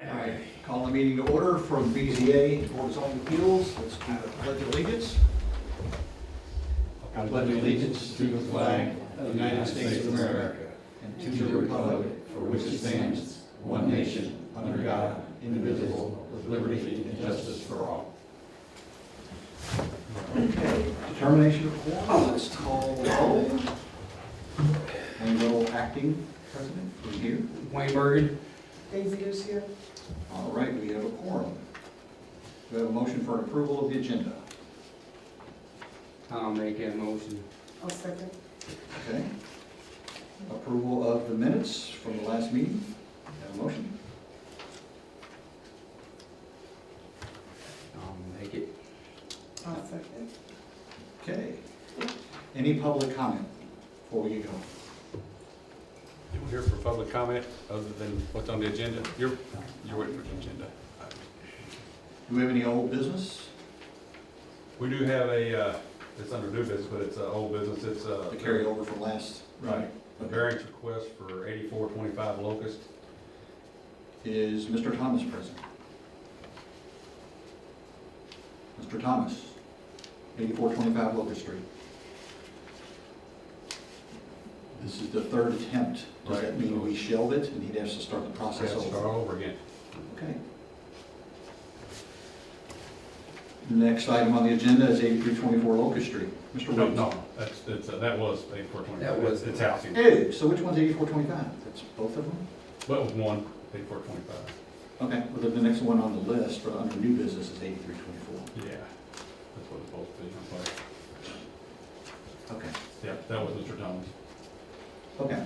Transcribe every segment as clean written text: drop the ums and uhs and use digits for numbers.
All right, call the meeting to order from BZA Board of Zoning Appeals. Let's do the pledge of allegiance. I pledge allegiance to the flag of the United States of America and to the republic for which it stands, one nation, under God, indivisible, with liberty and justice for all. Okay, determination of quorum. Let's call roll. And roll acting president is here. Wayne Bergen. Daisy is here. All right, we have a quorum. We have a motion for approval of the agenda. I'll make that motion. I'll second. Okay. Approval of the minutes from the last meeting. Have a motion. I'll make it. I'll second. Okay. Any public comment before we get going? We're here for public comment, other than what's on the agenda. You're waiting for the agenda. Do we have any old business? We do have a, it's under new business, but it's old business. It's To carry over from last? Right. A variance request for 8425 Locust. Is Mr. Thomas present? Mr. Thomas, 8425 Locust Street. This is the third attempt. Does that Right. mean we shelve it and he'd have to start the We process have to start over? all over again. Okay. Next item on the agenda is 8324 Locust Street. Mr. No, Woods. no, that was 8425. That was- It's housing. Hey, so which one's 8425? That's both of them? But with one, 8425. Okay, well, then the next one on the list for under new business is 8324. Yeah, that's what it's supposed to be. I'm sorry. Okay. Yeah, that was Mr. Thomas. Okay.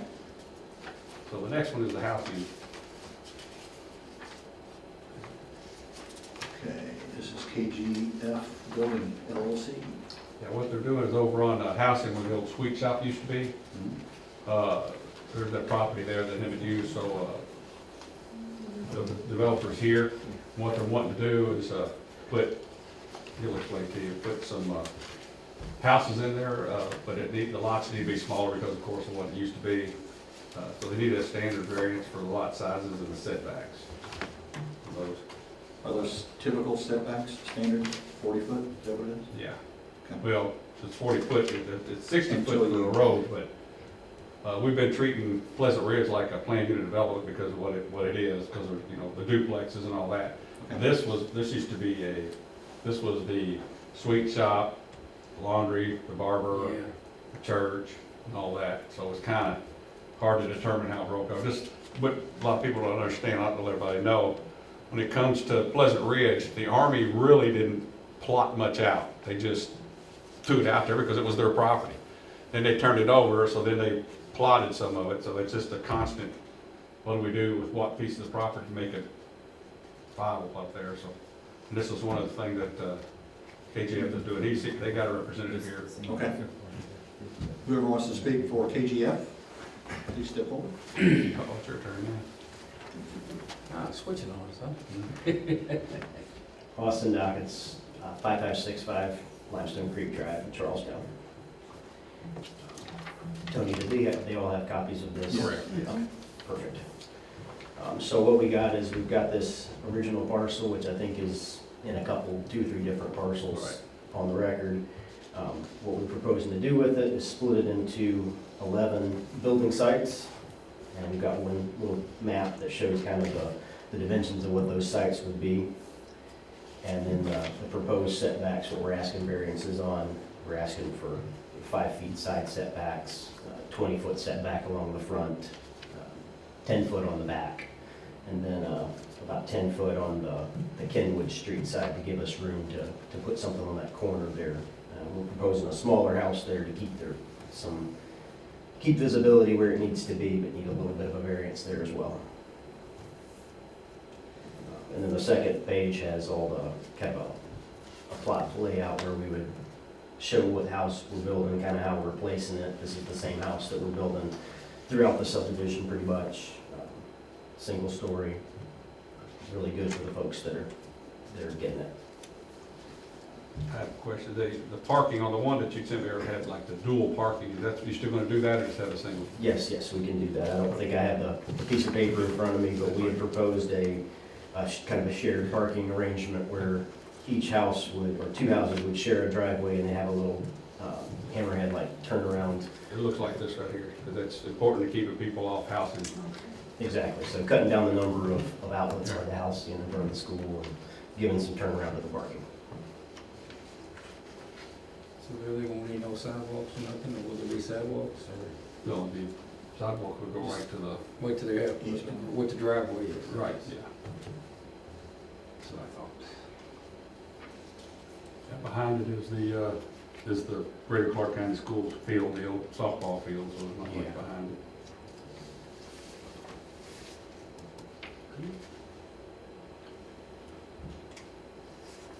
So the next one is the housing. Okay, this is KGF Building LLC. Yeah, what they're doing is over on housing where the old sweet shop used to be. There's that property there that haven't used, so the developers here, what they're wanting to do is put, he'll explain to you, put some houses in there, but the lots need to be smaller because of course of what it used to be. So they need a standard variance for the lot sizes and the setbacks. Those, Are those typical setbacks, standard 40 foot, is that what it is? yeah. Okay. Well, it's 40 foot, it's 60 foot Until for the you- road, but we've been treating Pleasant Ridge like a planned unit development because of what it is, because of, you know, the duplexes and all that. Okay. This used to be this was the sweet shop, laundry, the barber, Yeah. the church, and all that. So it's kind of hard to determine how it broke up. Just what a lot of people don't understand, I don't let everybody know, when it comes to Pleasant Ridge, the Army really didn't plot much out. They just threw it out there because it was their property. Then they turned it over, so then they plotted some of it, so it's just a constant, what do we do with what piece of the property to make it viable up there, so. And this is one of the things that KGF is doing. They got a representative here. Okay. Whoever wants to speak for KGF, please step forward. Oh, it's your turn, Switch it on us, huh? Austin Dockets, 5565 Limestone Creek Drive in Charlestown. Tony, did they all have copies of this? Correct. Okay, perfect. So what we got is we've got this original parcel, which I think is in a couple, 2 or 3 different parcels on the record. What we're proposing to do with it is split it into 11 building sites. And we've got one little map that shows kind of the dimensions of what those sites would be. And then the proposed setbacks, what we're asking variances on, we're asking for 5 feet side setbacks, 20-foot setback along the front, 10 foot on the back, and then about 10 foot on the Kenwood Street side to give us room to put something on that corner there. We're proposing a smaller house there to keep visibility where it needs to be, but need a little bit of a variance there as well. And then the second page has all the kind of a plot layout where we would show what house we're building, kind of how we're placing it. This is the same house that we're building throughout the subdivision pretty much. Single story, really good for the folks that are getting it. I have a question. The parking on the one that you sent me had like the dual parking. You still gonna do that or just have a single? Yes, we can do that. I don't think I have the piece of paper in front of me, but we had proposed kind of a shared parking arrangement where each house would, or two houses would share a driveway and they have a little hammerhead like turnaround. It looks like this right here, because it's important to keep people off housing. Exactly, so cutting down the number of outlets on the house, in front of the school, and giving some turnaround to the parking. So really won't need no sidewalks or nothing, or will there be sidewalks, or No, the sidewalk would go right to the, wait till they have, what the driveway is? right, yeah. That's what I thought. Yeah, behind it is the Greater Clark County Schools field, the old softball field, so there's not much Yeah. behind it.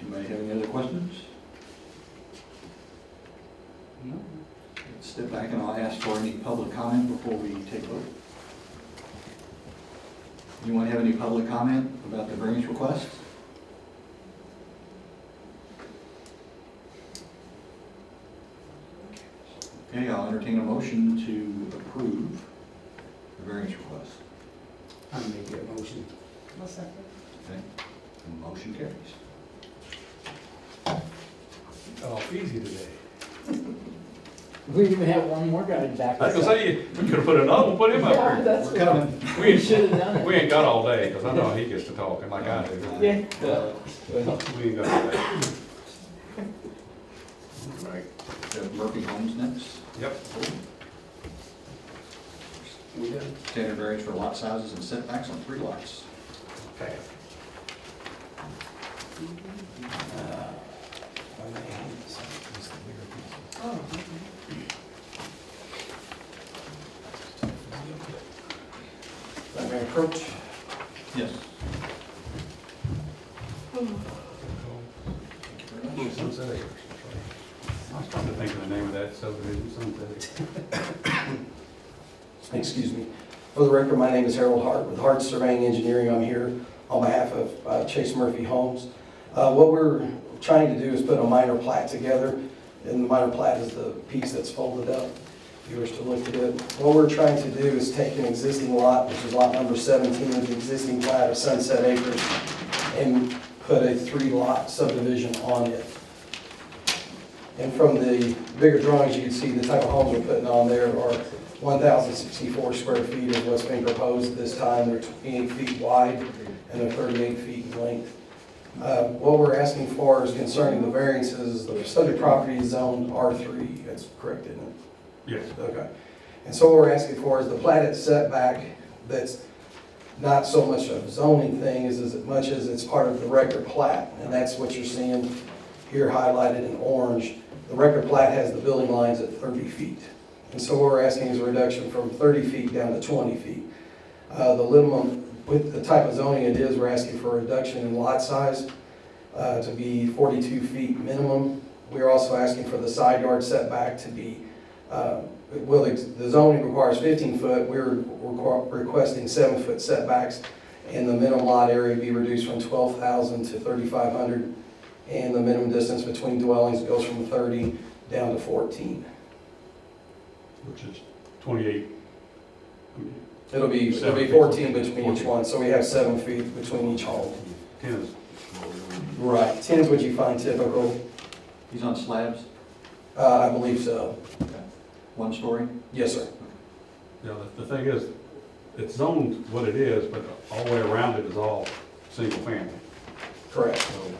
Anybody have any other questions? No. Let's step back and I'll ask for any public comment before we take a vote. Anyone have any public comment about the variance request? Okay, I'll entertain a motion to approve the variance request. I make that motion. I'll second. Okay, and motion carries. Oh, easy today. We even have one more guy back. I was gonna say, we could have put another one, put him up Yeah, here. that's We're coming. We should have done it. We ain't got all day, because I know he gets to talking like I do. Yeah. We ain't got all day. Right. Murphy Homes next. Yep. We done? Standard variance for lot sizes and setbacks on 3 lots. Okay. Oh, May I approach? Yes. Sunset Acres. I was trying to think of the name of that subdivision, Sunset Acres. Excuse me. For the record, my name is Harold Hart with Hart Surveying Engineering. I'm here on behalf of Chase Murphy Homes. What we're trying to do is put a minor plat together, and the minor plat is the piece that's folded up, if you wish to look at it. What we're trying to do is take an existing lot, which is lot number 17 of the existing plat of Sunset Acres, and put a 3-lot subdivision on it. And from the bigger drawings, you can see the type of homes we're putting on there are 1,064 square feet is what's being proposed this time. They're 28 feet wide and they're 38 feet in length. What we're asking for is concerning the variances, the subject property is zoned R3, that's correct, isn't it? Yes. Okay. And so what we're asking for is the platted setback that's not so much a zoning thing as much as it's part of the record plat. And that's what you're seeing here highlighted in orange. The record plat has the building lines at 30 feet. And so what we're asking is a reduction from 30 feet down to 20 feet. The minimum, with the type of zoning it is, we're asking for a reduction in lot size to be 42 feet minimum. We're also asking for the side yard setback to be, the zoning requires 15 foot, we're requesting 7 foot setbacks, and the minimum lot area be reduced from 12,000 to 3,500, and the minimum distance between dwellings goes from 30 down to 14. Which is 28. It'll be 14 between each one, so we have 7 feet between each home. 10 is. Right, 10 is what you find typical. He's on slabs, I believe so. 1 story? Yes, sir. You know, the thing is, it's zoned what it is, but all the way around it is all single family. Correct. So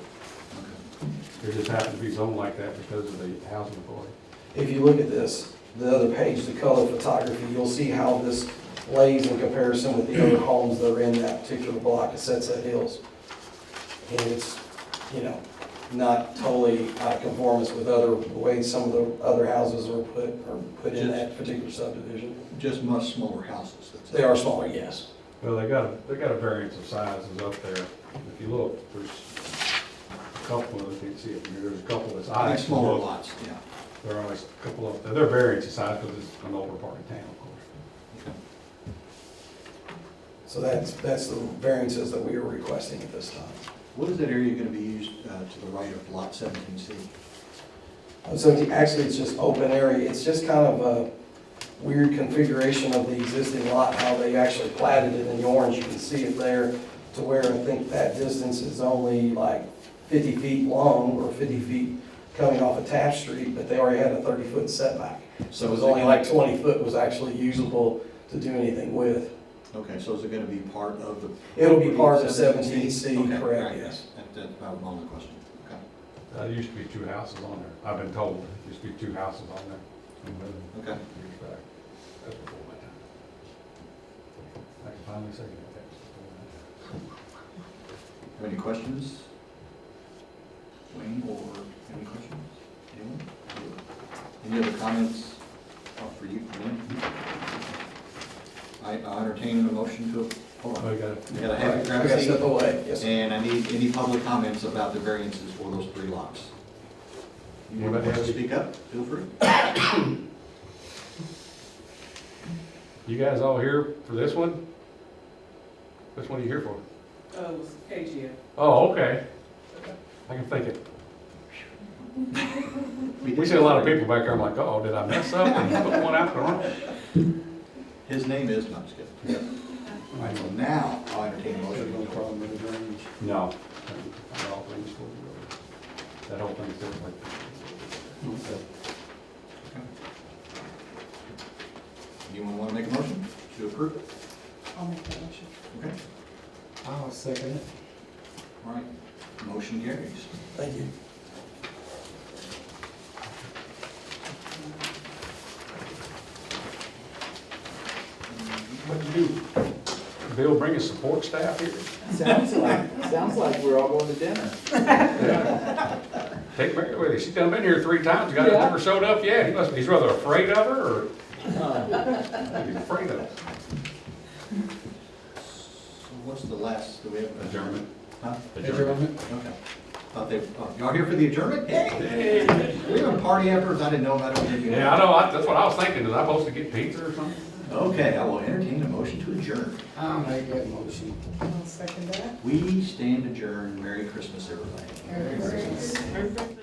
it just happened to be zoned like that because of the housing authority. If you look at this, the other page, the color photography, you'll see how this lays in comparison with the other homes that are in that particular block at Sunset Hills. And it's, you know, not totally out of conformance with other ways some of the other houses are put in that particular subdivision. Just much smaller houses. That's it. They are smaller, yes. Well, they got a variance of sizes up there. If you look, there's a couple of, you can see it from here, there's a couple that's. I think smaller lots, yeah. There are a couple of, they're variance of size because it's an older part of town, of course. So that's the variances that we are requesting at this time. What is that area going to be used to the right of lot 17C? So actually, it's just open area. It's just kind of a weird configuration of the existing lot, how they actually platted it in the orange. You can see it there. to where I think that distance is only like 50 feet long or 50 feet coming off of Taft Street, but they already had a 30-foot setback. So it was only like 20 foot was actually usable to do anything with. Okay, so is it gonna be part of the? It'll be part of 17C? 17C, Okay, correct, right, yes. That's my only question. Okay. There used to be 2 houses on there. I've been told, there used to be 2 houses on there. Okay. Years back. That's before my time. I can finally say that. Have any questions? Wayne, or any questions? Anyone? Any other comments for you, Lynn? I entertain a motion to, hold Oh, on. you got it. You gotta have it, I grab a gotta seat. step away, yes. And I need any public comments about the variances for those 3 lots. You want Anybody to have any? speak up? Feel free. You guys all here for this one? Which one are you here for? It was KGF. Oh, okay. I can think it. We see a lot of people back there, I'm like, oh, did I mess up and put one out the wrong? His name is, no, I'm just kidding. All right, so now I'll entertain a There's motion. no problem with the drainage. No. All things for the road. That whole thing's there like. Anyone want to make a motion to approve? I'll make that motion. Okay, I'll second it. all right, motion carries. Thank you. What you do? Bill, bring his support staff here? Sounds like we're all going to dinner. Take Mary with you. She's done been here 3 times. Got Yeah. never showed up yet. He's rather afraid of her or he's afraid of her. So what's the last, do we have? Adjournment. Huh? Adjournment. Okay. Thought they, y'all here for the adjournment? Hey! We having party afterwards, I didn't know about it. Yeah, I know. That's what I was thinking. Was I supposed to get pizza or something? Okay, I will entertain a motion to adjourn. I'll make that motion. I'll second that. We stand adjourned. Merry Christmas, everybody. Merry Christmas.